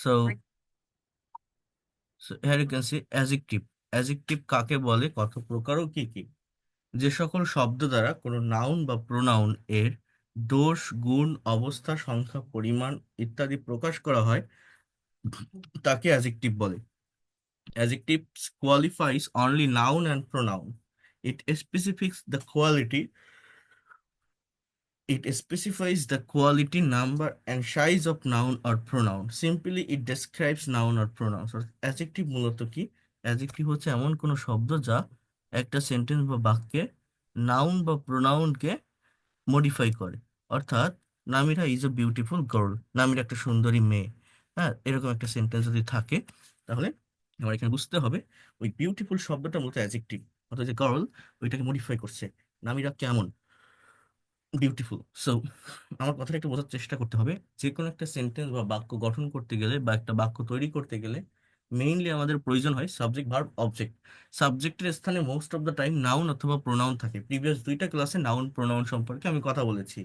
So here you can see adjective. Adjective কাকে বলে, কত প্রকার ও কি কি? যে সকল শব্দ দ্বারা কোনো নাউন বা প্রোনাউন এর দোষ, গুণ, অবস্থা, সংখ্যা, পরিমাণ ইত্যাদি প্রকাশ করা হয় তাকে অ্যাজেক্টিভ বলে। Adjectives qualifies only noun and pronoun. It specifies the quality. It specifies the quality, number, and size of noun or pronoun. Simply, it describes noun or pronoun. So, adjective মূলত কি? Adjective হচ্ছে এমন কোনো শব্দ যা একটা sentence বা বাক্যে নাউন বা প্রোনাউনকে মডিফাই করে। অর্থাৎ, Namira is a beautiful girl, Namira একটা সুন্দরী মেয়ে। হ্যাঁ, এরকম একটা সেন্টেন্স যদি থাকে, তাহলে আমার এখানে বুঝতে হবে ওই বিউটিফুল শব্দটা মূলত অ্যাডজেক্টিভ। অর্থাৎ যে গার্ল, ওইটাকে মডিফাই করছে। নামিরা কেমন, বিউটিফুল। সো আমার কথাটা একটু বোঝার চেষ্টা করতে হবে। যে কোনো একটা সেন্টেন্স বা বাক্য গঠন করতে গেলে বা একটা বাক্য তৈরি করতে গেলে মেইনলি আমাদের প্রয়োজন হয় সাবজেক্ট, ভার্ব, অবজেক্ট। সাবজেক্টের স্থানে most of the time noun অথবা প্রোনাউন থাকে। প্রিভিয়াস দুইটা ক্লাসে নাউন প্রোনাউন সম্পর্কে আমি কথা বলেছি।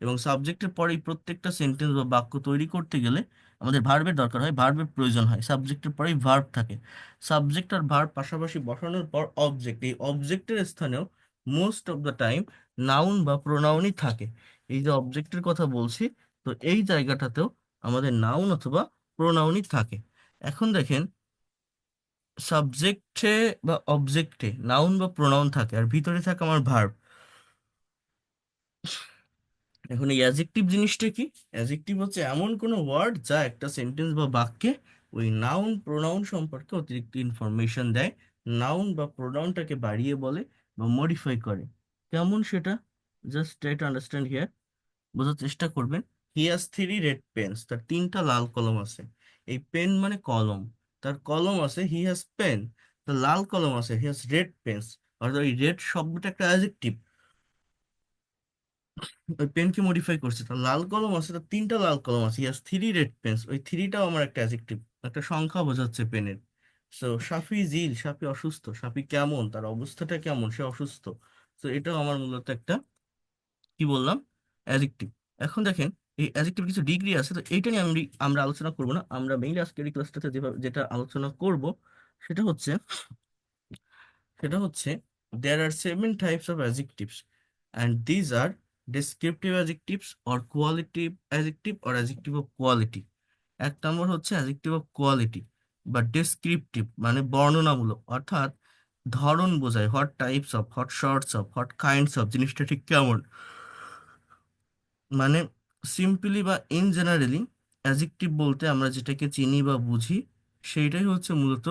এবং সাবজেক্টের পরেই প্রত্যেকটা সেন্টেন্স বা বাক্য তৈরি করতে গেলে আমাদের ভার্বের দরকার হয়, ভার্বের প্রয়োজন হয়। সাবজেক্টের পরেই ভার্ব থাকে। সাবজেক্ট আর ভার্ব পাশাপাশি বসানোর পর অবজেক্ট, এই অবজেক্টের স্থানেও most of the time noun বা প্রোনাউনই থাকে। এই যে অবজেক্টের কথা বলছি, তো এই জায়গাটাতেও আমাদের নাউন অথবা প্রোনাউনই থাকে। এখন দেখেন, সাবজেক্টে বা অবজেক্টে নাউন বা প্রোনাউন থাকে আর ভিতরে থাকে আমার ভার্ব। এখন এই অ্যাজেক্টিভ জিনিসটা কি? অ্যাজেক্টিভ হচ্ছে এমন কোনো ওয়ার্ড যা একটা সেন্টেন্স বা বাক্যে ওই নাউন প্রোনাউন সম্পর্কে অতিরিক্ত ইনফরমেশন দেয়, নাউন বা প্রোনাউনটাকে বাড়িয়ে বলে বা মডিফাই করে। কেমন সেটা? Just try to understand here. বোঝার চেষ্টা করবেন। হি হ্যাজ 3 red pens, তার 3টা লাল কলম আছে। এই পেন মানে কলম, তার কলম আছে। হি হ্যাজ পেন, তার লাল কলম আছে। হি হ্যাজ রেড পেন্স, অর্থাৎ এই রেড শব্দটা একটা অ্যাডজেক্টিভ। ওই পেনকে মডিফাই করছে, তার লাল কলম আছে, তার 3টা লাল কলম আছে। হি হ্যাজ 3 red pens, ওই থ্রিটাও আমার একটা অ্যাডজেক্টিভ, একটা সংখ্যা বোঝাচ্ছে পেনের। সো সাফি জিল, সাফি অসুস্থ। সাফি কেমন, তার অবস্থাটা কেমন, সে অসুস্থ। তো এটাও আমার মূলত একটা, কি বললাম, অ্যাডজেক্টিভ। এখন দেখেন, এই অ্যাডজেক্টিভ কিছু ডিগ্রি আছে, তো এইটা নিয়ে আমরা আলোচনা করব না। আমরা মেইনলি আজকের এই ক্লাসটাতে যেটা আলোচনা করব সেটা হচ্ছে সেটা হচ্ছে there are 7 types of adjectives, and these are descriptive adjectives or qualitative adjective or adjective of quality. 1 নম্বর হচ্ছে adjective of quality বা descriptive, মানে বর্ণনামূলক, অর্থাৎ ধরন বোঝায়। What types of, what sorts of, what kinds of, জিনিসটা ঠিক কেমন। মানে সিম্পলি বা ইন জেনারেলি অ্যাজেক্টিভ বলতে আমরা যেটাকে চিনি বা বুঝি সেইটাই হচ্ছে মূলত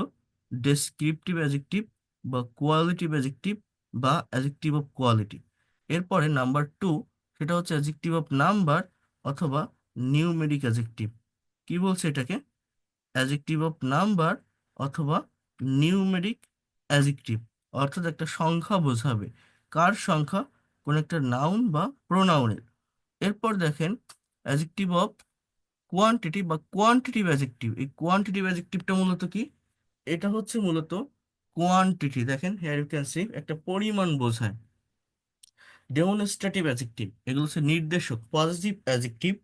ডেসক্রিপটিভ অ্যাজেক্টিভ বা কোয়ালিটিভ অ্যাজেক্টিভ বা অ্যাজেক্টিভ অফ কোয়ালিটি। এরপরে নাম্বার 2, সেটা হচ্ছে অ্যাজেক্টিভ অফ নাম্বার অথবা নিউমেরিক অ্যাজেক্টিভ। কি বলছে এটাকে? অ্যাজেক্টিভ অফ নাম্বার অথবা নিউমেরিক অ্যাজেক্টিভ, অর্থাৎ একটা সংখ্যা বোঝাবে। কার সংখ্যা? কোন একটা নাউন বা প্রোনাউনের। এরপর দেখেন, অ্যাডজেক্টিভ অফ কোয়ান্টিটি বা কোয়ান্টিটিভ অ্যাডজেক্টিভ। এই কোয়ান্টিটিভ অ্যাডজেক্টিভটা মূলত কি? এটা হচ্ছে মূলত কোয়ান্টিটি। দেখেন, হিয়ার ইউ ক্যান সি, একটা পরিমাণ বোঝায়। ডেমনস্ট্রেটিভ অ্যাডজেক্টিভ, এগুলো হচ্ছে নির্দেশক। Positive adjective,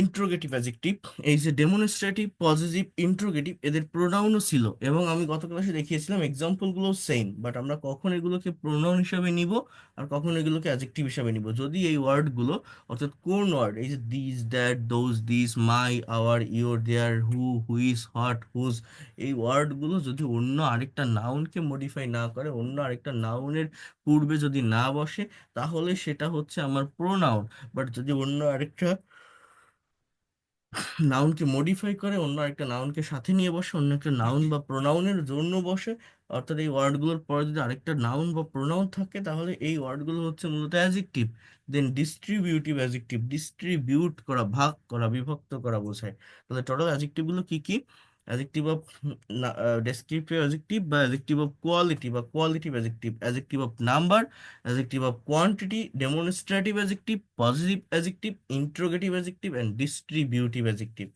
interrogative adjective. এই যে ডেমনস্ট্রেটিভ, পজিটিভ, ইন্ট্রোগেটিভ, এদের প্রোনাউনও ছিল এবং আমি গত ক্লাসে দেখিয়েছিলাম এক্সাম্পলগুলো সেম। বাট আমরা কখন এগুলোকে প্রোনাউন হিসাবে নিব আর কখন এগুলোকে অ্যাডজেক্টিভ হিসাবে নিব, যদি এই ওয়ার্ডগুলো, অর্থাৎ কোন ওয়ার্ড, এই যে this, that, those, this, my, our, your, their, who, which, what, whose, এই ওয়ার্ডগুলো যদি অন্য আরেকটা নাউনকে মডিফাই না করে, অন্য আরেকটা নাউনের পূর্বে যদি না বসে, তাহলে সেটা হচ্ছে আমার প্রোনাউন। বাট যদি অন্য আরেকটা নাউনকে মডিফাই করে, অন্য একটা নাউনকে সাথে নিয়ে বসে, অন্য একটা নাউন বা প্রোনাউনের জন্য বসে, অর্থাৎ এই ওয়ার্ডগুলোর পরে যদি আরেকটা নাউন বা প্রোনাউন থাকে, তাহলে এই ওয়ার্ডগুলো হচ্ছে মূলত অ্যাডজেক্টিভ। দেন ডিস্ট্রিবিউটিভ অ্যাডজেক্টিভ, ডিস্ট্রিবিউট করা, ভাগ করা, বিভক্ত করা বোঝায়। তাহলে টোটাল অ্যাডজেক্টিভগুলো কি কি? অ্যাডজেক্টিভ অফ ডেসক্রিপটিভ অ্যাডজেক্টিভ বা অ্যাডজেক্টিভ অফ কোয়ালিটি বা qualitative adjective, adjective of number, adjective of quantity, demonstrative adjective, positive adjective, interrogative adjective and distributive adjective.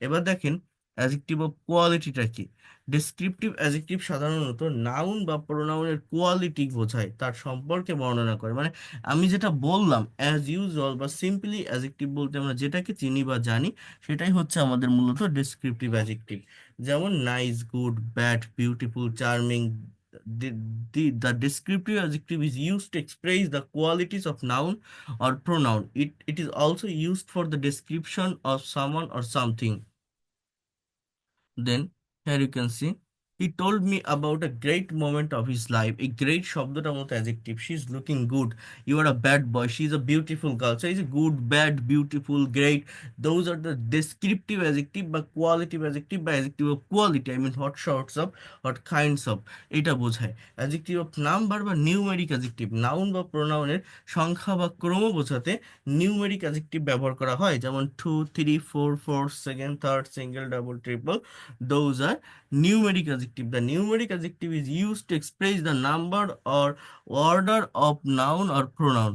এবার দেখেন, অ্যাজেক্টিভ অফ কোয়ালিটিটা কি? ডেসক্রিপটিভ অ্যাজেক্টিভ সাধারণত নাউন বা প্রোনাউনের কোয়ালিটি বোঝায়, তার সম্পর্কে বর্ণনা করে। মানে আমি যেটা বললাম অ্যাজ ইউজুয়াল বা সিম্পলি অ্যাজেক্টিভ বলতে আমরা যেটাকে চিনি বা জানি সেটাই হচ্ছে আমাদের মূলত ডেসক্রিপটিভ অ্যাজেক্টিভ। যেমন nice, good, bad, beautiful, charming. The descriptive adjective is used to express the qualities of noun or pronoun. It is also used for the description of someone or something. Then here you can see he told me about a great moment of his life. A great শব্দটা মতো adjective. She is looking good. You are a bad boy. She is a beautiful girl. So is a good, bad, beautiful, great. Those are the descriptive adjective বা qualitative adjective বা adjective of quality. I mean what sorts of, what kinds of, এটা বোঝায়। adjective of number বা numeric adjective, noun বা প্রোনাউনের সংখ্যা বা ক্রম বোঝাতে নিউমেরিক অ্যাডজেক্টিভ ব্যবহার করা হয়, যেমন two, three, four, first, second, third, single, double, triple. Those are numeric adjective. The numeric adjective is used to express the number or order of noun or pronoun.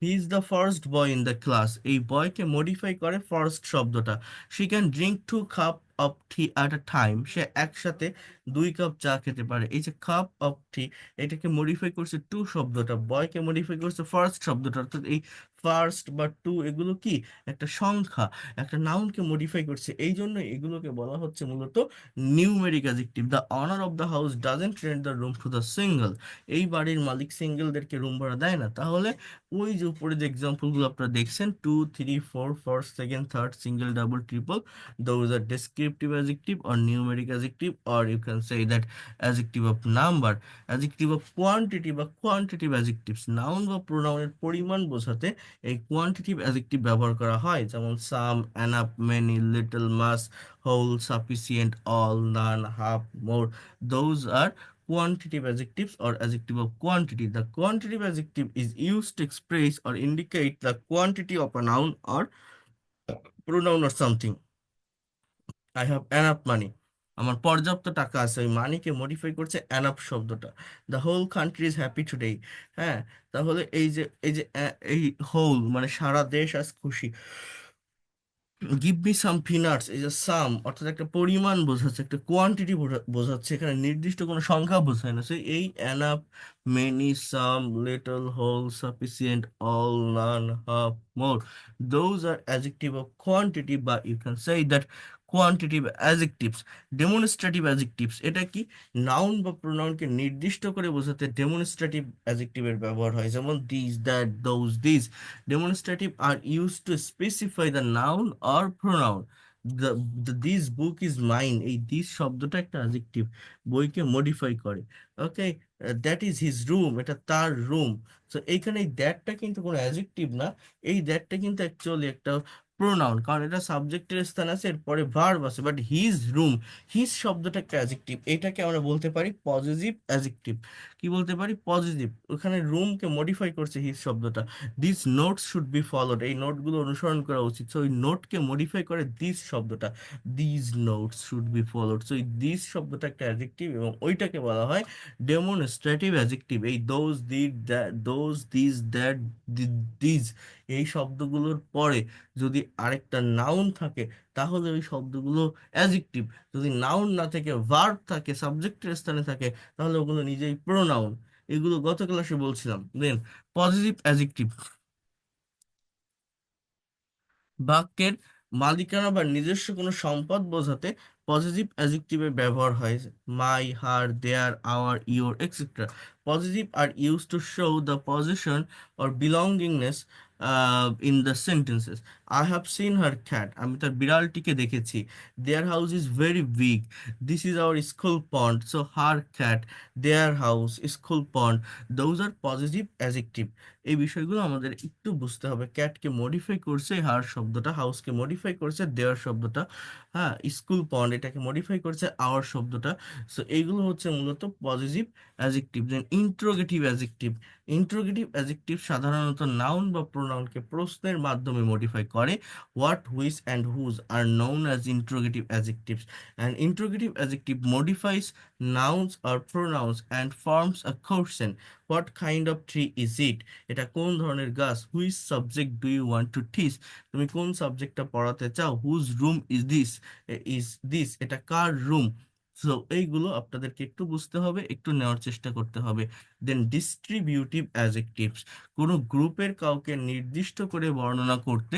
He is the first boy in the class. এই বয়কে modify করে first শব্দটা। She can drink 2 cup of tea at a time. সে একসাথে 2 cup চা খেতে পারে। এই যে কাপ অফ টি, এটাকে মডিফাই করছে টু শব্দটা, বয়কে মডিফাই করছে ফার্স্ট শব্দটা। অর্থাৎ এই ফার্স্ট বা টু এগুলো কি একটা সংখ্যা, একটা নাউনকে মডিফাই করছে, এই জন্য এগুলোকে বলা হচ্ছে মূলত numeric adjective. The honour of the house doesn't rent the room to the single. এই বাড়ির মালিক সিঙ্গেলদেরকে রুম ভাড়া দেয় না। তাহলে ওই যে উপরে যে এক্সাম্পলগুলো আপনারা দেখছেন, two, three, four, first, second, third, single, double, triple, those are descriptive adjective or numeric adjective, or you can say that adjective of number। adjective of quantity বা quantitative adjectives, নাউন বা প্রোনাউনের পরিমাণ বোঝাতে এই কোয়ান্টিটিভ অ্যাডজেক্টিভ ব্যবহার করা হয়, যেমন some, enough, many, little, much, whole, sufficient, all, none, half, more. Those are quantitative adjectives or adjective of quantity. The quantitative adjective is used to express or indicate the quantity of a noun or pronoun or something. I have enough money. আমার পর্যাপ্ত টাকা আছে, ওই মানিকে modify করছে enough শব্দটা। The whole country is happy today. হ্যাঁ, তাহলে এই যে এই হোল মানে সারা দেশ আজ খুশি। গিভ মি সাম পিনাটস, এই যে সাম অর্থাৎ একটা পরিমাণ বোঝাচ্ছে, একটা কোয়ান্টিটি বোঝাচ্ছে, এখানে নির্দিষ্ট কোনো সংখ্যা বোঝায় না। সো এই enough, many, some, little, whole, sufficient, all, none, half, more, those are adjective of quantity, বা you can say that quantitative adjectives. Demonstrative adjectives এটা কি? নাউন বা প্রোনাউনকে নির্দিষ্ট করে বোঝাতে ডেমনস্ট্রেটিভ অ্যাডজেক্টিভের ব্যবহার হয়, যেমন this, that, those, this. Demonstrative are used to specify the noun or pronoun. This book is mine, এই this শব্দটা একটা অ্যাডজেক্টিভ, বইকে মডিফাই করে। ওকে, দ্যাট ইজ হিজ রুম, এটা তার রুম। তো এইখানে এই দ্যাটটা কিন্তু কোনো অ্যাডজেক্টিভ না, এই দ্যাটটা কিন্তু অ্যাকচুয়ালি একটা প্রোনাউন, কারণ এটা সাবজেক্টের স্থান আছে, এরপরে ভার্ব আছে। বাট হিজ রুম, হিজ শব্দটা একটা অ্যাডজেক্টিভ, এটাকে আমরা বলতে পারি পজিটিভ অ্যাডজেক্টিভ। কি বলতে পারি? পজিটিভ। ওখানে রুমকে মডিফাই করছে হিজ শব্দটা। This notes should be followed, এই নোটগুলো অনুসরণ করা উচিত। সো ওই নোটকে মডিফাই করে দিস শব্দটা, this notes should be followed. So এই দিস শব্দটা একটা অ্যাডজেক্টিভ এবং ওইটাকে বলা হয় ডেমনস্ট্রেটিভ অ্যাডজেক্টিভ। এই those, দিড, that, those, this, that, this, এই শব্দগুলোর পরে যদি আরেকটা নাউন থাকে তাহলে ওই শব্দগুলো অ্যাডজেক্টিভ। যদি নাউন না থেকে ভার্ব থাকে, সাবজেক্টের স্থানে থাকে, তাহলে ওগুলো নিজেই প্রোনাউন। এগুলো গত ক্লাসে বলছিলাম। দেন পজিটিভ অ্যাডজেক্টিভ, বাক্যের মালিকানা বা নিজস্ব কোনো সম্পদ বোঝাতে পজিটিভ অ্যাডজেক্টিভের ব্যবহার হয়, my, her, their, our, your, etcetera. Positive are use to show the position or belongingness in the sentences. I have seen her cat, আমি তার বিড়ালটিকে দেখেছি। Their house is very big. This is our school pond. So her cat, their house, school pond, those are positive adjective. এই বিষয়গুলো আমাদের একটু বুঝতে হবে। ক্যাটকে মডিফাই করছে হার শব্দটা, হাউসকে মডিফাই করছে দেওয়ার শব্দটা, হ্যাঁ, স্কুল পন্ড এটাকে মডিফাই করছে আওয়ার শব্দটা। সো এইগুলো হচ্ছে মূলত positive adjective. Then interrogative adjective, interrogative adjective সাধারণত নাউন বা প্রোনাউনকে প্রশ্নের মাধ্যমে মডিফাই করে। What, which and whose are known as interrogative adjectives, and interrogative adjective modifies nouns or pronouns and forms a question. What kind of tree is it? এটা কোন ধরনের গাছ? Which subject do you want to teach? তুমি কোন সাবজেক্টটা পড়াতে চাও? Whose room is this? এটা কার রুম? সো এইগুলো আপনাদেরকে একটু বুঝতে হবে, একটু নেওয়ার চেষ্টা করতে হবে। দেন ডিস্ট্রিবিউটিভ অ্যাডজেক্টিভস, কোনো গ্রুপের কাউকে নির্দিষ্ট করে বর্ণনা করতে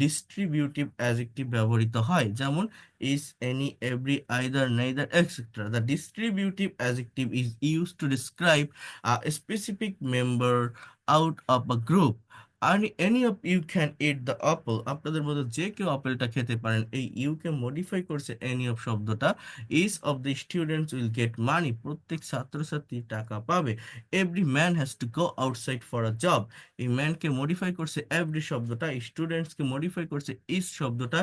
ডিস্ট্রিবিউটিভ অ্যাডজেক্টিভ ব্যবহৃত হয়, যেমন is, any, every, either, neither, etc. The distributive adjective is used to describe a specific member out of a group. Any of you can eat the apple. আপনাদের মধ্যে যে কেউ আপেলটা খেতে পারেন, এই ইউ কে মডিফাই করছে any of শব্দটা। Each of the students will get money, প্রত্যেক ছাত্রছাত্রী টাকা পাবে। Every man has to go outside for a job, এই ম্যানকে মডিফাই করছে এভরি শব্দটা, স্টুডেন্টসকে মডিফাই করছে ইজ শব্দটা,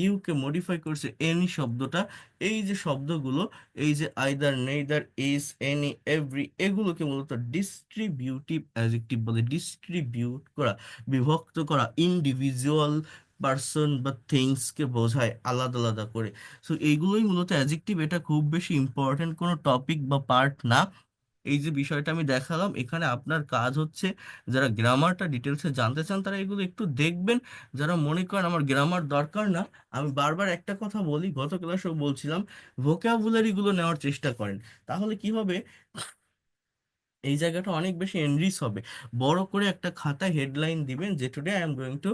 ইউ কে মডিফাই করছে এনি শব্দটা। এই যে শব্দগুলো, এই যে either, neither, each, any, every, এগুলোকে মূলত ডিস্ট্রিবিউটিভ অ্যাডজেক্টিভ বলে। ডিস্ট্রিবিউট করা, বিভক্ত করা, ইন্ডিভিজুয়াল পার্সন বা থিংসকে বোঝায় আলাদা আলাদা করে। সো এইগুলোই মূলত অ্যাডজেক্টিভ। এটা খুব বেশি ইম্পর্টেন্ট কোনো টপিক বা পার্ট না। এই যে বিষয়টা আমি দেখালাম, এখানে আপনার কাজ হচ্ছে, যারা গ্রামারটা ডিটেলসে জানতে চান তারা এগুলো একটু দেখবেন। যারা মনে করেন আমার গ্রামার দরকার না, আমি বারবার একটা কথা বলি, গত ক্লাসেও বলছিলাম, ভোকাবুলারি গুলো নেওয়ার চেষ্টা করেন। তাহলে কি হবে, এই জায়গাটা অনেক বেশি এনরিচ হবে। বড় করে একটা খাতায় হেডলাইন দিবেন যে today I am going to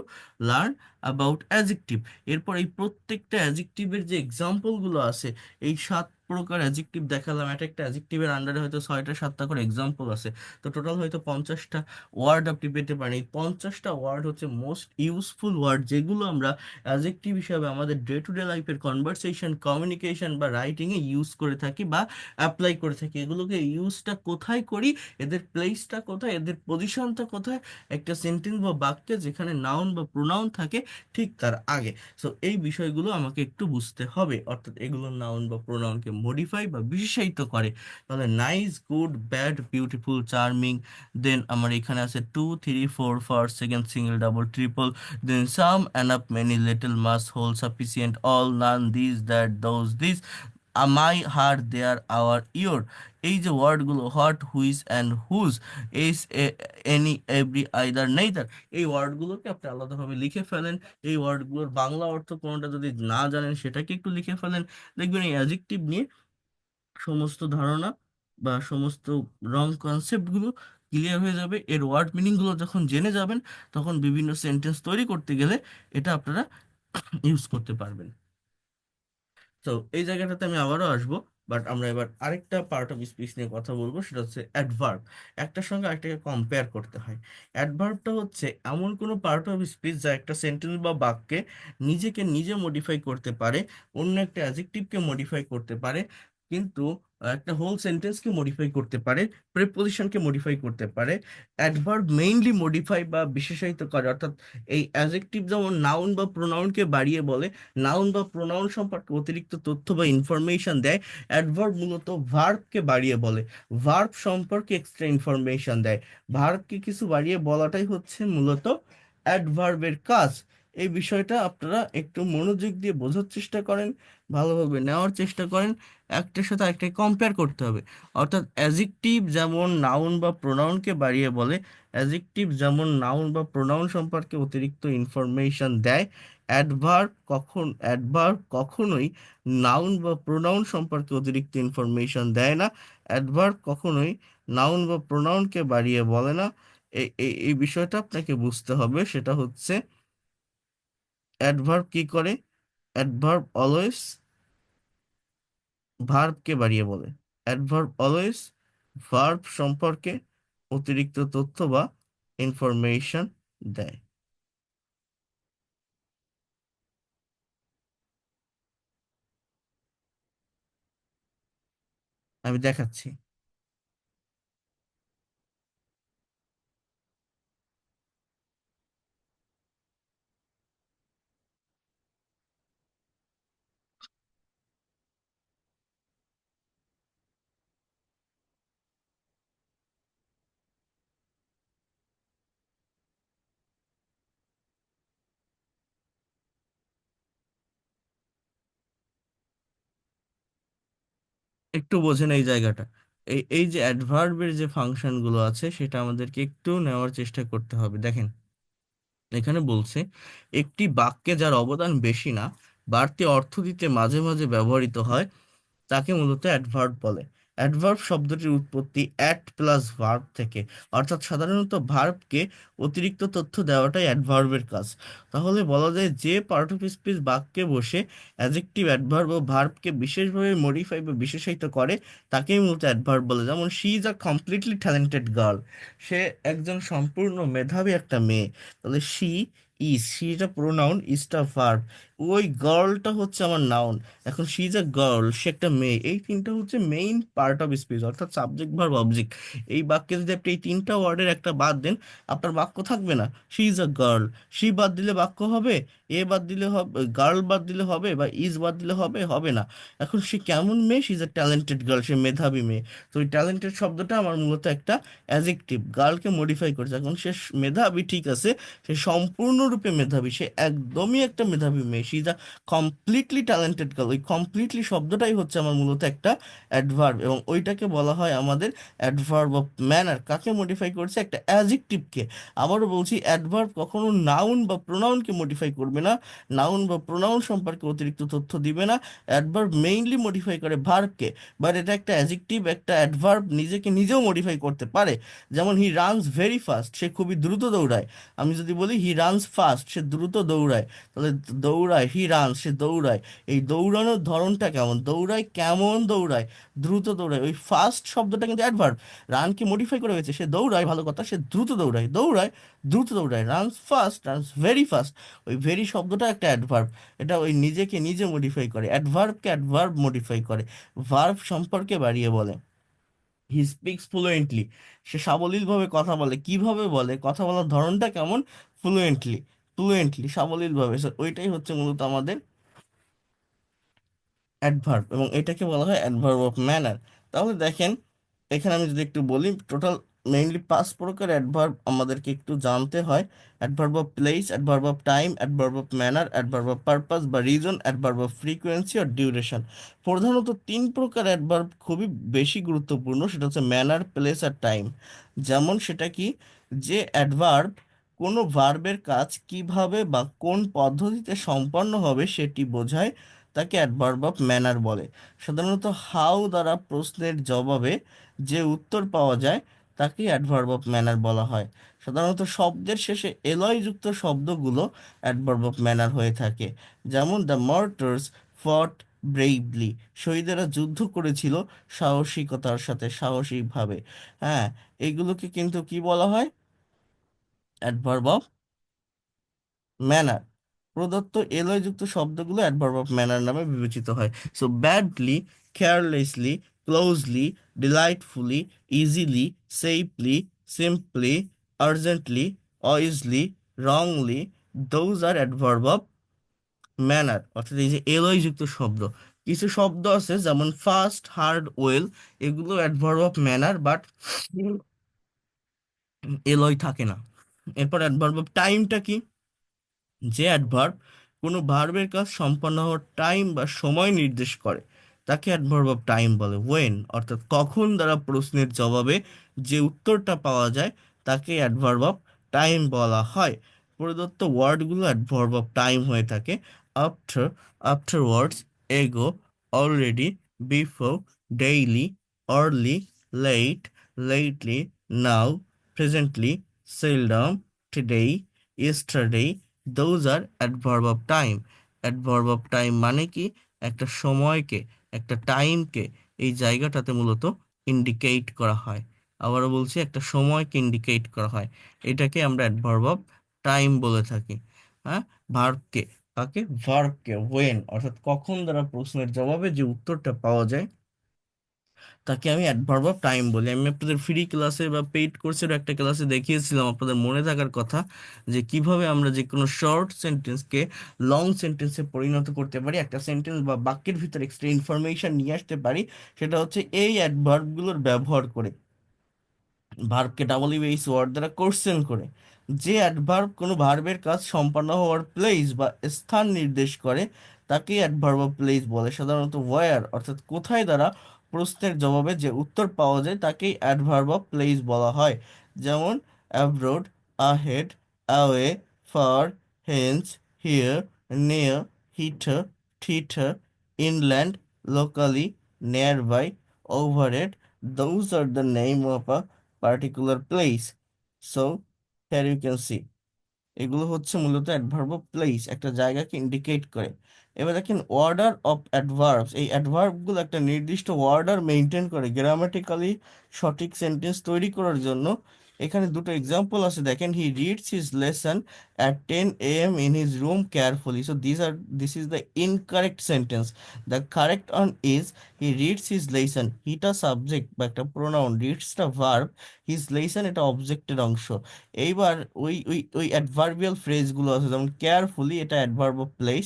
learn about adjective. এরপর এই প্রত্যেকটা অ্যাডজেক্টিভের যে এক্সাম্পল গুলো আছে, এই 7 প্রকার অ্যাডজেক্টিভ দেখালাম, একটা একটা অ্যাডজেক্টিভের আন্ডারে হয়তো 6টা 7টা করে এক্সাম্পল আছে। তো টোটাল হয়তো 50টা ওয়ার্ড আপনি পেতে পারেন। এই 50টা ওয়ার্ড হচ্ছে মোস্ট ইউজফুল ওয়ার্ড, যেগুলো আমরা অ্যাডজেক্টিভ হিসাবে আমাদের ডে টু ডে লাইফের কনভারসেশন, কমিউনিকেশন বা রাইটিংয়ে ইউজ করে থাকি বা অ্যাপ্লাই করে থাকি। এগুলোকে ইউজটা কোথায় করি, এদের প্লেসটা কোথায়, এদের পজিশনটা কোথায়, একটা সেন্টেন্স বা বাক্যে যেখানে নাউন বা প্রোনাউন থাকে ঠিক তার আগে। সো এই বিষয়গুলো আমাকে একটু বুঝতে হবে, অর্থাৎ এগুলো নাউন বা প্রোনাউনকে মডিফাই বা বিশেষায়িত করে। তাহলে nice, good, bad, beautiful, charming. Then আমার এখানে আছে two, three, four, first, second, single, double, triple. Then some, enough, many, little, much, whole, sufficient, all, none, this, that, those, this, my, her, their, our, your. এই যে ওয়ার্ডগুলো what, which and whose, each, any, every, either, neither, এই ওয়ার্ডগুলোকে আপনি আলাদাভাবে লিখে ফেলেন। এই ওয়ার্ডগুলোর বাংলা অর্থ কোনোটা যদি না জানেন সেটাকে একটু লিখে ফেলেন। দেখবেন এই অ্যাডজেক্টিভ নিয়ে সমস্ত ধারণা বা সমস্ত রং কনসেপ্টগুলো ক্লিয়ার হয়ে যাবে। এর ওয়ার্ড মিনিংগুলো যখন জেনে যাবেন, তখন বিভিন্ন সেন্টেন্স তৈরি করতে গেলে এটা আপনারা ইউজ করতে পারবেন। তো এই জায়গাটাতে আমি আবারও আসবো, বাট আমরা এবার আরেকটা পার্ট অফ স্পিচ নিয়ে কথা বলবো, সেটা হচ্ছে অ্যাডভার্ব। একটার সঙ্গে আরেকটাকে কম্পেয়ার করতে হয়। অ্যাডভার্বটা হচ্ছে এমন কোনো পার্ট অফ স্পিচ যা একটা সেন্টেন্স বা বাক্যে নিজেকে নিজে মডিফাই করতে পারে, অন্য একটা অ্যাডজেক্টিভকে মডিফাই করতে পারে, কিন্তু একটা হোল সেন্টেন্সকে মডিফাই করতে পারে, প্রিপোজিশনকে মডিফাই করতে পারে। অ্যাডভার্ব মেইনলি মডিফাই বা বিশেষায়িত করে, অর্থাৎ এই অ্যাডজেক্টিভ যেমন নাউন বা প্রোনাউনকে বাড়িয়ে বলে, নাউন বা প্রোনাউন সম্পর্কে অতিরিক্ত তথ্য বা ইনফরমেশন দেয়, অ্যাডভার্ব মূলত ভার্বকে বাড়িয়ে বলে, ভার্ব সম্পর্কে এক্সট্রা ইনফরমেশন দেয়। ভার্বকে কিছু বাড়িয়ে বলাটাই হচ্ছে মূলত অ্যাডভার্বের কাজ। এই বিষয়টা আপনারা একটু মনোযোগ দিয়ে বোঝার চেষ্টা করেন, ভালোভাবে নেওয়ার চেষ্টা করেন। একটার সাথে একটা কম্পেয়ার করতে হবে। অর্থাৎ অ্যাজেক্টিভ যেমন নাউন বা প্রোনাউনকে বাড়িয়ে বলে, অ্যাজেক্টিভ যেমন নাউন বা প্রোনাউন সম্পর্কে অতিরিক্ত ইনফরমেশন দেয়, অ্যাডভার্ব কখনোই নাউন বা প্রোনাউন সম্পর্কে অতিরিক্ত ইনফরমেশন দেয় না। অ্যাডভার্ব কখনোই নাউন বা প্রোনাউনকে বাড়িয়ে বলে না। এই এই এই বিষয়টা আপনাকে বুঝতে হবে। সেটা হচ্ছে অ্যাডভার্ব কি করে, অ্যাডভার্ব অলওয়েজ ভার্বকে বাড়িয়ে বলে। অ্যাডভার্ব অলওয়েজ ভার্ব সম্পর্কে অতিরিক্ত তথ্য বা ইনফরমেশন দেয়। আমি দেখাচ্ছি। একটু বোঝেন এই জায়গাটা। এই এই যে অ্যাডভার্বের যে ফাংশন গুলো আছে সেটা আমাদেরকে একটু নেওয়ার চেষ্টা করতে হবে। দেখেন এখানে বলছে একটি বাক্যে যার অবদান বেশি না, বাড়তি অর্থ দিতে মাঝে মাঝে ব্যবহৃত হয়, তাকে মূলত অ্যাডভার্ব বলে। অ্যাডভার্ব শব্দটির উৎপত্তি অ্যাট প্লাস ভার্ব থেকে, অর্থাৎ সাধারণত ভার্বকে অতিরিক্ত তথ্য দেওয়াটাই অ্যাডভার্বের কাজ। তাহলে বলা যায় যে পার্ট অফ স্পিচ বাক্যে বসে অ্যাডজেক্টিভ অ্যাডভার্ব ও ভার্বকে বিশেষভাবে মডিফাই বা বিশেষায়িত করে তাকেই মূলত অ্যাডভার্ব বলে। যেমন she is a completely talented girl, সে একজন সম্পূর্ণ মেধাবী একটা মেয়ে। তাহলে শি ইজ আ প্রোনাউন, ইজটা ভার্ব, ওই গার্লটা হচ্ছে আমার নাউন। এখন শি ইজ আ গার্ল, সে একটা মেয়ে, এই তিনটা হচ্ছে মেইন পার্ট অফ স্পিচ, অর্থাৎ সাবজেক্ট ভার্ব অবজেক্ট। এই বাক্যে যদি আপনি এই তিনটা ওয়ার্ডের একটা বাদ দেন, আপনার বাক্য থাকবে না। She is a girl, she বাদ দিলে বাক্য হবে? এ বাদ দিলে হবে? গার্ল বাদ দিলে হবে? বা ইজ বাদ দিলে হবে? হবে না। এখন সে কেমন মেয়ে? She is a talented girl, সে মেধাবী মেয়ে। তো ওই ট্যালেন্টেড শব্দটা আমার মূলত একটা অ্যাজেক্টিভ, গার্লকে মডিফাই করছে। এখন সে মেধাবী, ঠিক আছে, সে সম্পূর্ণরূপে মেধাবী, সে একদমই একটা মেধাবী মেয়ে। She is completely talented girl, ওই কমপ্লিটলি শব্দটাই হচ্ছে আমার মূলত একটা অ্যাডভার্ব, এবং ওইটাকে বলা হয় আমাদের অ্যাডভার্ব অফ ম্যানার। কাকে মডিফাই করছে? একটা অ্যাডজেক্টিভকে। আবারও বলছি, অ্যাডভার্ব কখনো নাউন বা প্রোনাউনকে মডিফাই করবে না, নাউন বা প্রোনাউন সম্পর্কে অতিরিক্ত তথ্য দিবে না। অ্যাডভার্ব মেইনলি মডিফাই করে ভার্বকে, বাট এটা একটা অ্যাডজেক্টিভ, একটা অ্যাডভার্ব নিজেকে নিজেও মডিফাই করতে পারে। যেমন হি রানস ভেরি ফাস্ট, সে খুবই দ্রুত দৌড়ায়। আমি যদি বলি হি রানস ফাস্ট, সে দ্রুত দৌড়ায়, তাহলে দৌড়ায়, হি রান, সে দৌড়ায়। এই দৌড়ানোর ধরনটা কেমন? দৌড়ায় কেমন? দৌড়ায় দ্রুত দৌড়ায়। ওই ফাস্ট শব্দটা কিন্তু অ্যাডভার্ব, রানকে মডিফাই করে হয়েছে। সে দৌড়ায়, ভালো কথা, সে দ্রুত দৌড়ায়, দৌড়ায় দ্রুত দৌড়ায়, runs fast, runs very fast. ওই ভেরি শব্দটা একটা অ্যাডভার্ব, এটা ওই নিজেকে নিজে মডিফাই করে, অ্যাডভার্বকে অ্যাডভার্ব মডিফাই করে, ভার্ব সম্পর্কে বাড়িয়ে বলে। হি স্পিক্স ফ্লুয়েন্টলি, সে সাবলীলভাবে কথা বলে। কিভাবে বলে? কথা বলার ধরনটা কেমন? Fluently, fluently, সাবলীলভাবে। So, ওইটাই হচ্ছে মূলত আমাদের অ্যাডভার্ব, এবং এটাকে বলা হয় অ্যাডভার্ব অফ ম্যানার। তাহলে দেখেন এখানে আমি যদি একটু বলি, টোটাল মেইনলি 5 প্রকার অ্যাডভার্ব আমাদেরকে একটু জানতে হয়। Adverb of place, adverb of time, adverb of manner, adverb of purpose বা রিজন, অ্যাডভার্ব অফ ফ্রিকোয়েন্সি আর ডিউরেশন। প্রধানত 3 প্রকার অ্যাডভার্ব খুবই বেশি গুরুত্বপূর্ণ, সেটা হচ্ছে ম্যানার, প্লেস আর টাইম। যেমন সেটা কি? যে অ্যাডভার্ব কোনো ভার্বের কাজ কিভাবে বা কোন পদ্ধতিতে সম্পন্ন হবে সেটি বোঝায়, তাকে অ্যাডভার্ব অফ ম্যানার বলে। সাধারণত হাউ দ্বারা প্রশ্নের জবাবে যে উত্তর পাওয়া যায় তাকে অ্যাডভার্ব অফ ম্যানার বলা হয়। সাধারণত শব্দের শেষে এলয় যুক্ত শব্দগুলো অ্যাডভার্ব অফ ম্যানার হয়ে থাকে। যেমন দ্য মার্টার্স ফট ব্রেভলি, শহীদেরা যুদ্ধ করেছিল সাহসিকতার সাথে, সাহসিকভাবে। হ্যাঁ, এইগুলোকে কিন্তু কি বলা হয়? Adverb of manner. প্রদত্ত এলয়যুক্ত শব্দগুলো অ্যাডভার্ব অফ ম্যানার নামে বিবেচিত হয়। So badly, carelessly, closely, delightfully, easily, safely, simply, urgently, wisely, wrongly, those are adverb of manner. অর্থাৎ এই যে এলয়যুক্ত শব্দ, কিছু শব্দ আছে যেমন ফাস্ট, হার্ড, ওয়েল, এগুলো অ্যাডভার্ব অফ ম্যানার, বাট এলয় থাকে না। এরপর অ্যাডভার্ব অফ টাইমটা কি? যে অ্যাডভার্ব কোনো ভার্বের কাজ সম্পন্ন হওয়ার টাইম বা সময় নির্দেশ করে তাকে অ্যাডভার্ব অফ টাইম বলে। ওয়েন, অর্থাৎ কখন দ্বারা প্রশ্নের জবাবে যে উত্তরটা পাওয়া যায় তাকে অ্যাডভার্ব অফ টাইম বলা হয়। প্রদত্ত ওয়ার্ডগুলো অ্যাডভার্ব অফ টাইম হয়ে থাকে। After, afterwards, ago, already, before, daily, early, late, lately, now, presently, seldom, today, yesterday, those are adverb of time. Adverb of time মানে কি? একটা সময়কে, একটা টাইমকে এই জায়গাটাতে মূলত ইন্ডিকেট করা হয়। আবারও বলছি, একটা সময়কে ইন্ডিকেট করা হয়, এটাকে আমরা অ্যাডভার্ব অফ টাইম বলে থাকি। হ্যাঁ, ভার্বকে, কাকে? ভার্বকে। ওয়েন, অর্থাৎ কখন দ্বারা প্রশ্নের জবাবে যে উত্তরটা পাওয়া যায় তাকে আমি অ্যাডভার্ব অফ টাইম বলি। আমি আপনাদের ফ্রি ক্লাসে বা পেইড কোর্সের একটা ক্লাসে দেখিয়েছিলাম, আপনাদের মনে থাকার কথা, যে কিভাবে আমরা যে কোনো শর্ট সেন্টেন্সকে লং সেন্টেন্সে পরিণত করতে পারি, একটা সেন্টেন্স বা বাক্যের ভিতরে এক্সট্রা ইনফরমেশন নিয়ে আসতে পারি। সেটা হচ্ছে এই অ্যাডভার্বগুলোর ব্যবহার করে, ভার্বকে ডাব্লিউএইচ ওয়ার্ড দ্বারা কোশ্চেন করে। যে অ্যাডভার্ব কোনো ভার্বের কাজ সম্পন্ন হওয়ার প্লেস বা স্থান নির্দেশ করে তাকে অ্যাডভার্ব অফ প্লেস বলে। সাধারণত ওয়্যার, অর্থাৎ কোথায় দ্বারা প্রশ্নের জবাবে যে উত্তর পাওয়া যায় তাকেই অ্যাডভার্ব অফ প্লেস বলা হয়। যেমন abroad, ahead, away, far, hence, here, near, hither, thither, inland, locally, nearby, overhead. Those are the name of a particular place. So here you can see এগুলো হচ্ছে মূলত অ্যাডভার্ব অফ প্লেস, একটা জায়গাকে indicate করে। এবার দেখেন অর্ডার অফ অ্যাডভার্বস, এই অ্যাডভার্বগুলো একটা নির্দিষ্ট অর্ডার মেনটেন করে গ্রামাটিক্যালি সঠিক সেন্টেন্স তৈরি করার জন্য। এখানে দুটো এক্সাম্পল আছে, দেখেন he reads his lesson at 10 a.m. In his room carefully. So this is the incorrect sentence. The correct one is he reads his lesson, হিটা সাবজেক্ট বা একটা প্রোনাউন, রিডসটা ভার্ব, হিজ লেসন এটা অবজেক্টের অংশ। এইবার ওই ওই ওই অ্যাডভার্বিয়াল ফ্রেজগুলো আছে, যেমন কেয়ারফুলি এটা adverb of place,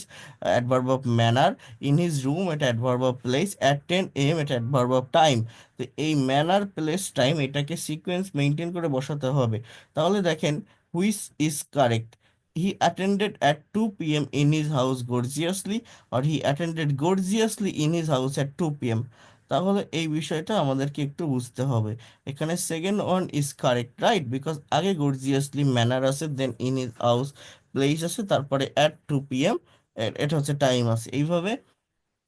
adverb of manner, in his room এটা adverb of place, at 10 a.m. এটা অ্যাডভার্ব অফ টাইম। তো এই ম্যানার, প্লেস, টাইম এটাকে সিকোয়েন্স মেনটেন করে বসাতে হবে। তাহলে দেখেন which is correct, he attended at 2 p.m. In his house gorgeously, আর he attended gorgeously in his house at 2 p.m. তাহলে এই বিষয়টা আমাদেরকে একটু বুঝতে হবে। এখানে second one is correct, right, because আগে গর্জিয়াসলি ম্যানার আছে, দেন ইন ইজ হাউস প্লেস আছে, তারপরে অ্যাট 2 p.m. এটা হচ্ছে টাইম আছে। এইভাবে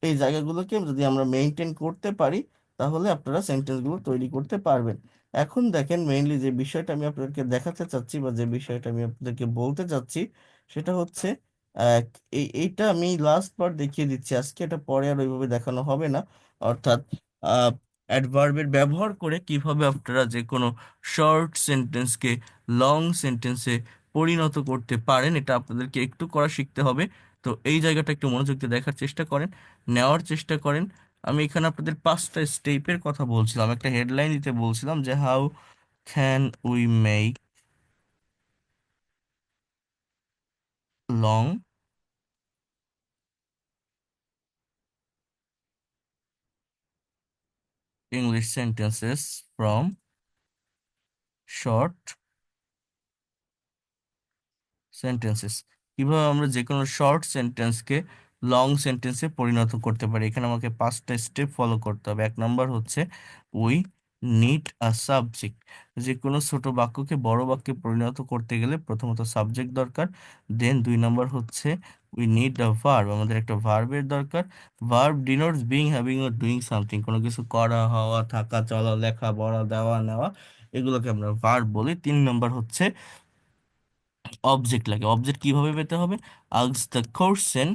এই জায়গাগুলোকে যদি আমরা মেনটেন করতে পারি তাহলে আপনারা সেন্টেন্সগুলো তৈরি করতে পারবেন। এখন দেখেন মেইনলি যে বিষয়টা আমি আপনাদেরকে দেখাতে চাচ্ছি বা যে বিষয়টা আমি আপনাদেরকে বলতে চাচ্ছি সেটা হচ্ছে আহ, এইটা আমি লাস্ট বার দেখিয়ে দিচ্ছি আজকে, এটা পরে আর ওইভাবে দেখানো হবে না। অর্থাৎ অ্যাডভার্বের ব্যবহার করে কিভাবে আপনারা যে কোনো শর্ট সেন্টেন্সকে লং সেন্টেন্সে পরিণত করতে পারেন, এটা আপনাদেরকে একটু করা শিখতে হবে। তো এই জায়গাটা একটু মনোযোগ দিয়ে দেখার চেষ্টা করেন, নেওয়ার চেষ্টা করেন। আমি এখানে আপনাদের 5টা স্টেপের কথা বলছিলাম, একটা হেডলাইন দিতে বলছিলাম যে how can we make long English sentences from short sentences. কিভাবে আমরা যে কোনো শর্ট সেন্টেন্সকে লং সেন্টেন্সে পরিণত করতে পারি, এখানে আমাকে 5টা স্টেপ ফলো করতে হবে। 1 নম্বর হচ্ছে উই নিড আ সাবজেক্ট। যে কোনো ছোট বাক্যকে বড় বাক্যে পরিণত করতে গেলে প্রথমত সাবজেক্ট দরকার। দেন 2 নম্বর হচ্ছে উই নিড আ ভার্ব, আমাদের একটা ভার্বের দরকার। Verb denotes being, having or doing something, কোনো কিছু করা, হওয়া, থাকা, চলা, লেখা, পড়া, দেওয়া, নেওয়া, এগুলোকে আমরা ভার্ব বলি। 3 নম্বর হচ্ছে অবজেক্ট লাগে। অবজেক্ট কিভাবে পেতে হবে? Ask the question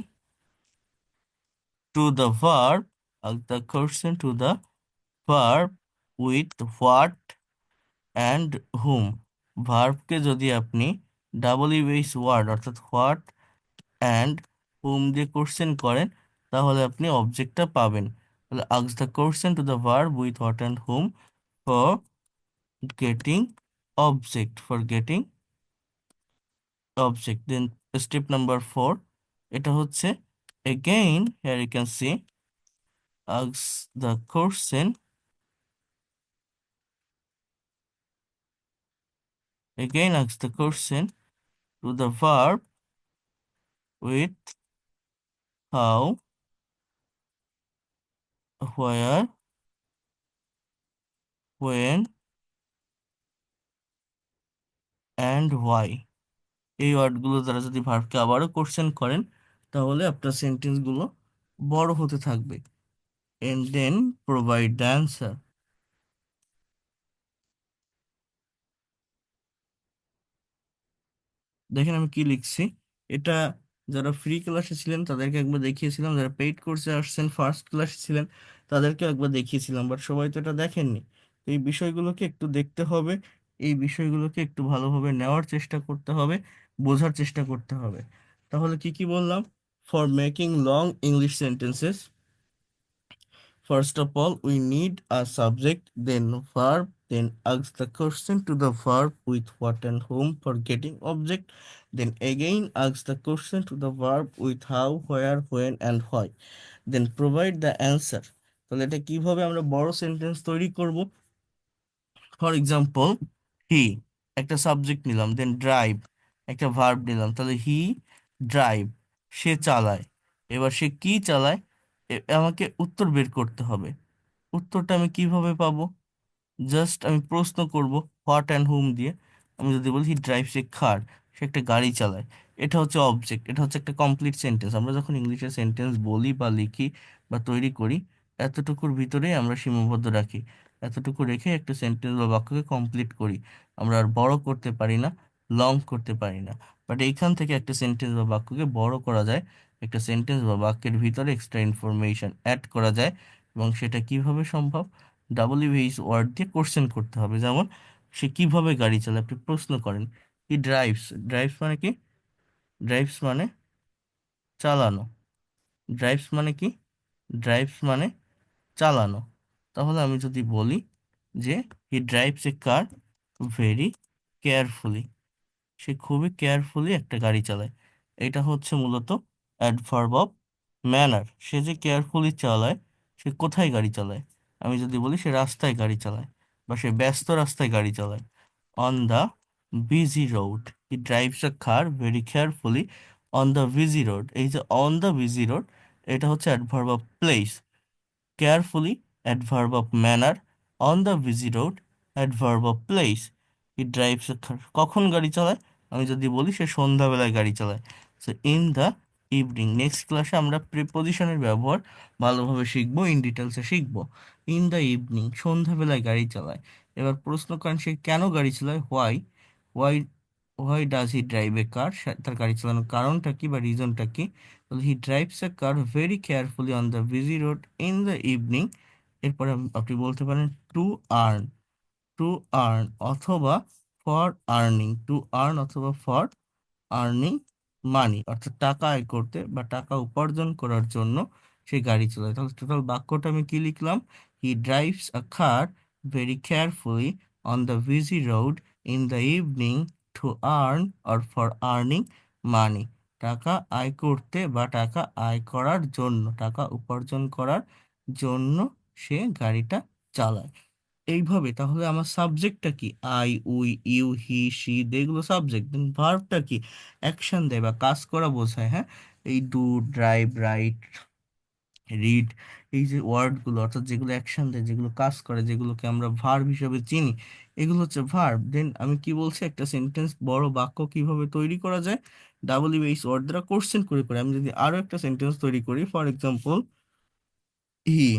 to the verb, ask the question to the verb with what and whom. ভার্বকে যদি আপনি ডাবল ইউএস ওয়ার্ড অর্থাৎ হোয়াট অ্যান্ড হুম দিয়ে কোশ্চেন করেন তাহলে আপনি অবজেক্টটা পাবেন। তাহলে ask the question to the verb with what and whom for getting object, for getting object. Then step number 4, এটা হচ্ছে again here you can see ask the question, again ask the question to the verb with how, where, when and why। এই ওয়ার্ডগুলো দ্বারা যদি ভার্বকে আবারও question করেন তাহলে আপনার সেন্টেন্সগুলো বড় হতে থাকবে। and then provide the answer। দেখেন আমি কি লিখছি, এটা যারা ফ্রি ক্লাসে ছিলেন তাদেরকে একবার দেখিয়েছিলাম, যারা পেইড কোর্সে আসছেন ফার্স্ট ক্লাসে ছিলেন তাদেরকে একবার দেখিয়েছিলাম, বাট সবাই তো এটা দেখেননি। তো এই বিষয়গুলোকে একটু দেখতে হবে, এই বিষয়গুলোকে একটু ভালোভাবে নেওয়ার চেষ্টা করতে হবে, বোঝার চেষ্টা করতে হবে। তাহলে কি কি বললাম? For making long English sentences, first of all, we need a subject, then verb, then ask the question to the verb with what and whom for getting object, then again ask the question to the verb with how, where, when and why, then provide the answer। তাহলে এটা কিভাবে আমরা বড় sentence তৈরি করব? For example he, একটা subject নিলাম, দেন drive একটা ভার্ব নিলাম, তাহলে হি ড্রাইভ, সে চালায়। এবার সে কি চালায় আমাকে উত্তর বের করতে হবে। উত্তরটা আমি কিভাবে পাবো? জাস্ট আমি প্রশ্ন করব হোয়াট অ্যান্ড হুম দিয়ে। আমি যদি বলি হি ড্রাইভস এ কার, সে একটা গাড়ি চালায়, এটা হচ্ছে অবজেক্ট, এটা হচ্ছে একটা কমপ্লিট সেন্টেন্স। আমরা যখন ইংলিশে সেন্টেন্স বলি বা লিখি বা তৈরি করি, এতটুকুর ভিতরেই আমরা সীমাবদ্ধ রাখি, এতটুকু রেখে একটা সেন্টেন্স বা বাক্যকে কমপ্লিট করি। আমরা আর বড় করতে পারি না, লং করতে পারি না। বাট এইখান থেকে একটা সেন্টেন্স বা বাক্যকে বড় করা যায়, একটা সেন্টেন্স বা বাক্যের ভিতরে এক্সট্রা ইনফরমেশন অ্যাড করা যায়। এবং সেটা কিভাবে সম্ভব? ডাব্লিউএইচ ওয়ার্ড দিয়ে কোশ্চেন করতে হবে। যেমন সে কিভাবে গাড়ি চালায়, আপনি প্রশ্ন করেন হি ড্রাইভস, ড্রাইভস মানে কি? ড্রাইভস মানে চালানো। ড্রাইভস মানে কি? ড্রাইভস মানে চালানো। তাহলে আমি যদি বলি যে he drives a car very carefully, সে খুবই কেয়ারফুলি একটা গাড়ি চালায়, এটা হচ্ছে মূলত অ্যাডভার্ব অফ ম্যানার। সে যে কেয়ারফুলি চালায়, সে কোথায় গাড়ি চালায়? আমি যদি বলি সে রাস্তায় গাড়ি চালায় বা সে ব্যস্ত রাস্তায় গাড়ি চালায়, on the busy road, he drives a car very carefully on the busy road. এই যে অন দ্য বিজি রোড, এটা হচ্ছে adverb of place. Carefully, adverb of manner. On the busy road, adverb of place. He drives a car. কখন গাড়ি চালায়? আমি যদি বলি সে সন্ধ্যাবেলায় গাড়ি চালায়, so in the evening. Next ক্লাসে আমরা প্রিপজিশনের ব্যবহার ভালোভাবে শিখবো, ইন ডিটেলসে শিখবো। ইন দ্য ইভিনিং, সন্ধ্যাবেলায় গাড়ি চালায়। এবার প্রশ্ন করেন সে কেন গাড়ি চালায়, why, why, why does he drive a car, তার গাড়ি চালানোর কারণটা কি বা রিজনটা কি? He drives a car very carefully on the busy road in the evening. এরপরে আপনি বলতে পারেন টু আর্ন, টু আর্ন অথবা ফর আর্নিং, টু আর্ন অথবা ফর আর্নিং মানি, অর্থাৎ টাকা আয় করতে বা টাকা উপার্জন করার জন্য সে গাড়ি চালায়। তাহলে টোটাল বাক্যটা আমি কি লিখলাম? হি drives a car very carefully on the busy road in the evening to earn or for earning মানি। টাকা আয় করতে বা টাকা আয় করার জন্য, টাকা উপার্জন করার জন্য সে গাড়িটা চালায়। এইভাবে তাহলে আমার সাবজেক্টটা কি? I, we, you, he, she, এগুলো সাবজেক্ট। দেন ভার্বটা কি? অ্যাকশন দেয় বা কাজ করা বোঝায়। হ্যাঁ, এই ডু, ড্রাইভ, রাইট, রিড, এই যে ওয়ার্ডগুলো অর্থাৎ যেগুলো অ্যাকশন দেয়, যেগুলো কাজ করে, যেগুলোকে আমরা ভার্ব হিসেবে চিনি, এগুলো হচ্ছে ভার্ব। দেন আমি কি বলছি, একটা সেন্টেন্স বড় বাক্য কিভাবে তৈরি করা যায়? ডাব্লিউএইচ ওয়ার্ড দ্বারা কোশ্চেন করে করে। আমি যদি আরো একটা সেন্টেন্স তৈরি করি, ফর এক্সাম্পল হি,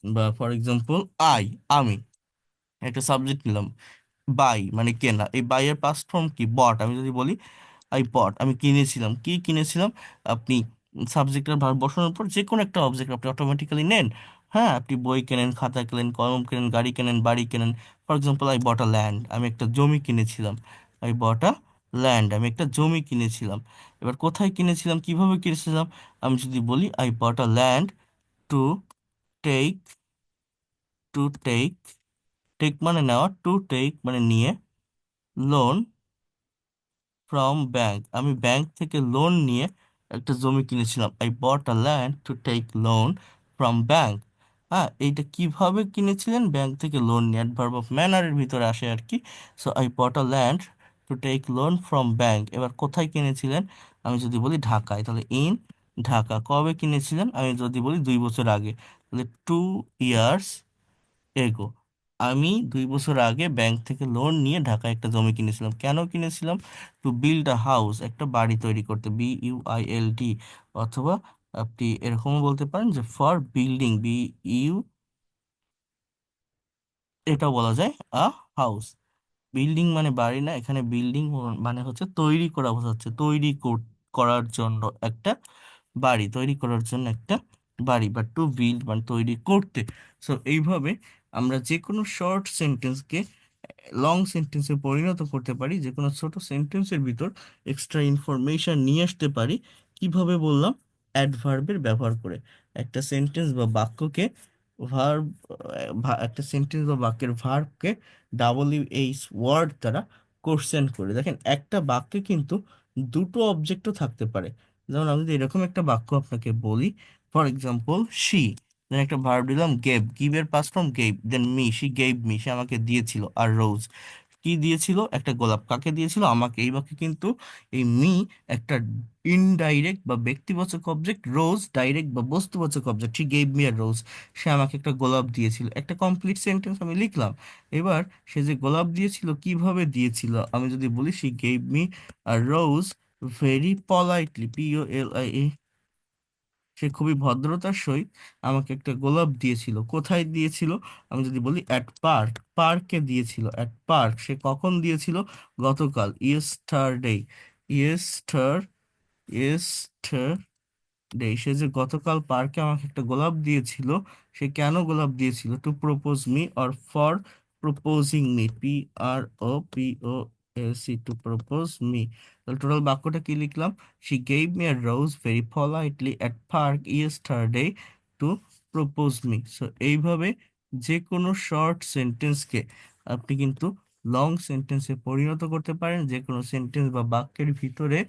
বা ফর এক্সাম্পল আই, আমি একটা সাবজেক্ট নিলাম, বাই মানে কেনা, এই বাই এর পাস্ট ফর্ম কি? বট। আমি যদি বলি আই বট, আমি কিনেছিলাম, কি কিনেছিলাম? আপনি সাবজেক্টের ভার্ব বসানোর পর যে কোনো একটা অবজেক্ট আপনি অটোমেটিক্যালি নেন। হ্যাঁ, আপনি বই কেনেন, খাতা কেনেন, কলম কেনেন, গাড়ি কেনেন, বাড়ি কেনেন। For example I bought a land, আমি একটা জমি কিনেছিলাম। আই বট আ ল্যান্ড, আমি একটা জমি কিনেছিলাম। এবার কোথায় কিনেছিলাম, কিভাবে কিনেছিলাম? আমি যদি বলি I bought a land to take, to take, take মানে নেওয়া, টু টেক মানে নিয়ে, লোন ফ্রম ব্যাংক, আমি ব্যাংক থেকে লোন নিয়ে একটা জমি কিনেছিলাম। I bought a land to take loan from bank. হ্যাঁ, এইটা কিভাবে কিনেছিলেন? ব্যাংক থেকে লোন নিয়ে, অ্যাডভার্ব অফ ম্যানারের ভিতরে আসে আর কি। So I bought a land to take loan from bank. এবার কোথায় কিনেছিলেন? আমি যদি বলি ঢাকায়, তাহলে ইন ঢাকা। কবে কিনেছিলেন? আমি যদি বলি 2 বছর আগে, তাহলে 2 ইয়ার্স এগো। আমি 2 বছর আগে ব্যাংক থেকে লোন নিয়ে ঢাকায় একটা জমি কিনেছিলাম। কেন কিনেছিলাম? টু বিল্ড আ হাউস, একটা বাড়ি তৈরি করতে, BUILD। অথবা আপনি এরকমও বলতে পারেন যে ফর বিল্ডিং, BU, এটা বলা যায় আ হাউস। বিল্ডিং মানে বাড়ি না, এখানে বিল্ডিং মানে হচ্ছে তৈরি করা বোঝাচ্ছে, তৈরি করার জন্য একটা বাড়ি, তৈরি করার জন্য একটা বাড়ি। বা টু বিল্ড মানে তৈরি করতে। সো এইভাবে আমরা যে কোনো শর্ট সেন্টেন্সকে লং সেন্টেন্সে পরিণত করতে পারি, যে কোনো ছোট সেন্টেন্সের ভিতর এক্সট্রা ইনফরমেশন নিয়ে আসতে পারি। কিভাবে বললাম? অ্যাডভার্বের ব্যবহার করে। একটা সেন্টেন্স বা বাক্যকে ভার্ব, একটা সেন্টেন্স বা বাক্যের ভার্বকে WH ওয়ার্ড দ্বারা কোশ্চেন করে। দেখেন, একটা বাক্যে কিন্তু দুটো অবজেক্টও থাকতে পারে। যেমন আমি যদি এরকম একটা বাক্য আপনাকে বলি, ফর এক্সাম্পল শি, দেন একটা ভার্ব দিলাম গেভ, গিভের past form gave, then me, she gave me, সে আমাকে দিয়েছিল, আর রোজ, কি দিয়েছিল? একটা গোলাপ। কাকে দিয়েছিল? আমাকে। এই বাক্যে কিন্তু এই মি একটা ইনডাইরেক্ট বা ব্যক্তিবাচক অবজেক্ট, রোজ ডাইরেক্ট বা বস্তুবাচক object. He gave me a rose. সে আমাকে একটা গোলাপ দিয়েছিল। একটা কমপ্লিট সেন্টেন্স আমি লিখলাম। এবার সে যে গোলাপ দিয়েছিল কিভাবে দিয়েছিল আমি যদি বলি, she gave me a rose very politely, POLI। সে খুবই ভদ্রতার সহিত আমাকে একটা গোলাপ দিয়েছিল। কোথায় দিয়েছিল? আমি যদি বলি অ্যাট পার্ক, পার্কে দিয়েছিল। অ্যাট পার্ক, সে কখন দিয়েছিল? গতকাল, ইয়েস্টারডে। ইয়েস্টার ইয়েস্টার সে যে গতকাল পার্কে আমাকে একটা গোলাপ দিয়েছিল। সে কেন গোলাপ দিয়েছিল? Two propose me or for proposing me, PROPOSE, two propose me. তাহলে টোটাল বাক্যটা কি লিখলাম? She gave me a rose very politely at park yesterday two propose me. So এইভাবে যে কোনো শর্ট সেন্টেন্সকে আপনি কিন্তু লং সেন্টেন্সে পরিণত করতে পারেন। যে কোনো সেন্টেন্স বা বাক্যের ভিতরে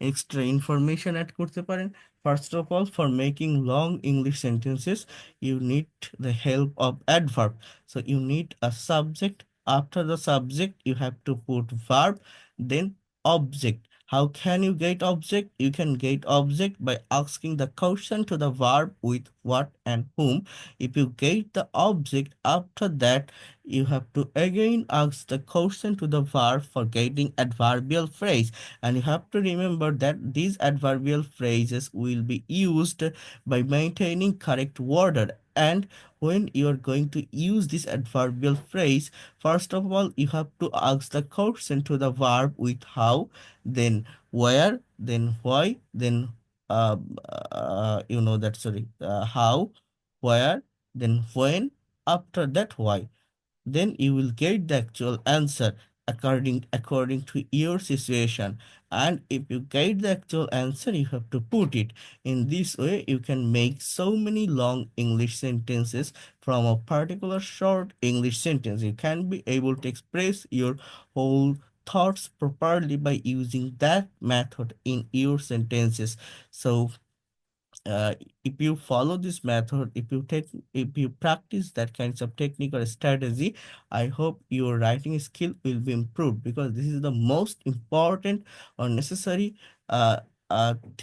এক্সট্রা ইনফরমেশন অ্যাড করতে পারেন। First of all, for making long English sentences, you need the help of adverb. So you need a subject. After the subject, you have to put verb, then object. How can you get object? You can get object by asking the question to the verb with what and whom. If you get the object after that, you have to again ask the question to the verb for getting adverbial phrase. And you have to remember that these adverbial phrases will be used by maintaining correct order. And when you are going to use this adverbial phrase, first of all, you have to ask the question to the verb with how, then where, then why, then how, where, then when, after that why. Then you will get the actual answer according to your situation. And if you get the actual answer, you have to put it. In this way, you can make so many long English sentences from a particular short English sentence. You can be able to express your whole thoughts properly by using that method in your sentences. So uh, if you follow this method, if you practice that kinds of technique or strategy, I hope your writing skill will be improved, because this is the most important or necessary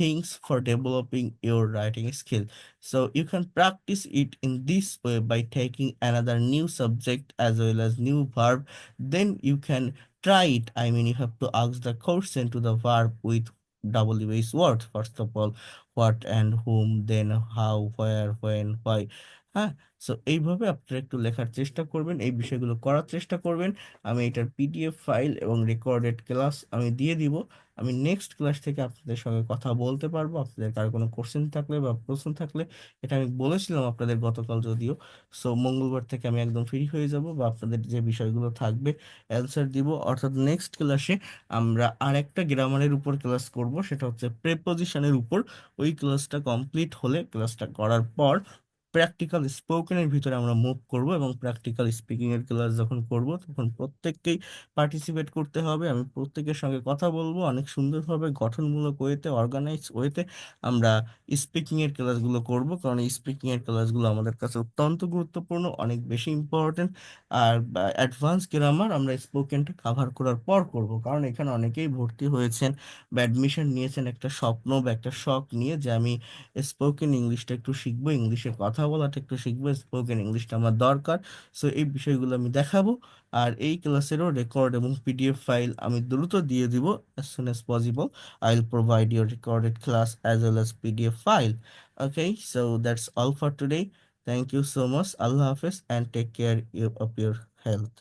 things for developing your writing skill. So you can practice it in this way by taking another new subject as well as new verb. Then you can try it. I mean, you have to ask the question to the verb with WH words. First of all, what and whom, then how, where, when, why। হ্যাঁ, so এইভাবে আপনারা একটু লেখার চেষ্টা করবেন, এই বিষয়গুলো করার চেষ্টা করবেন। আমি এটার PDF ফাইল এবং রেকর্ডেড ক্লাস আমি দিয়ে দিব। আমি নেক্সট ক্লাস থেকে আপনাদের সঙ্গে কথা বলতে পারবো। আপনাদের কারো কোনো কোশ্চেন থাকলে বা প্রশ্ন থাকলে, এটা আমি বলেছিলাম আপনাদের গতকাল যদিও। সো মঙ্গলবার থেকে আমি একদম ফ্রি হয়ে যাব, বা আপনাদের যে বিষয়গুলো থাকবে অ্যান্সার দিব। অর্থাৎ নেক্সট ক্লাসে আমরা আরেকটা গ্রামারের উপর ক্লাস করব, সেটা হচ্ছে প্রেপোজিশনের উপর। ওই ক্লাসটা কমপ্লিট হলে, ক্লাসটা করার পর প্র্যাকটিক্যাল স্পোকেনের ভিতরে আমরা মুভ করব। এবং প্র্যাকটিক্যাল স্পিকিং এর ক্লাস যখন করব, তখন প্রত্যেককেই পার্টিসিপেট করতে হবে। আমি প্রত্যেকের সঙ্গে কথা বলবো অনেক সুন্দরভাবে, গঠনমূলক ওয়েতে, অর্গানাইজ ওয়েতে আমরা স্পিকিং এর ক্লাসগুলো করব। কারণ এই স্পিকিং এর ক্লাসগুলো আমাদের কাছে অত্যন্ত গুরুত্বপূর্ণ, অনেক বেশি ইম্পর্টেন্ট। আর অ্যাডভান্স গ্রামার আমরা স্পোকেনটা কাভার করার পর করব, কারণ এখানে অনেকেই ভর্তি হয়েছেন বা অ্যাডমিশন নিয়েছেন একটা স্বপ্ন বা একটা শখ নিয়ে, যে আমি স্পোকেন ইংলিশটা একটু শিখবো, ইংলিশে কথা বলাটা একটু শিখবো, স্পোকেন ইংলিশটা আমার দরকার। সো এই বিষয়গুলো আমি দেখাবো। আর এই ক্লাসেরও রেকর্ড এবং PDF ফাইল আমি দ্রুত দিয়ে দিব। as soon as possible I will provide your recorded class as well as PDF file. Okay, so that's all for today. Thank you so much. Allah Hafiz and take care of your health.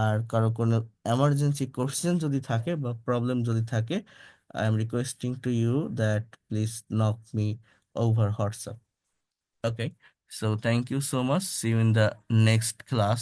আর কারো কোনো emergency question যদি থাকে বা problem যদি থাকে, I am requesting to you that please knock me over WhatsApp. Okay, so thank you so much, see you in the next class.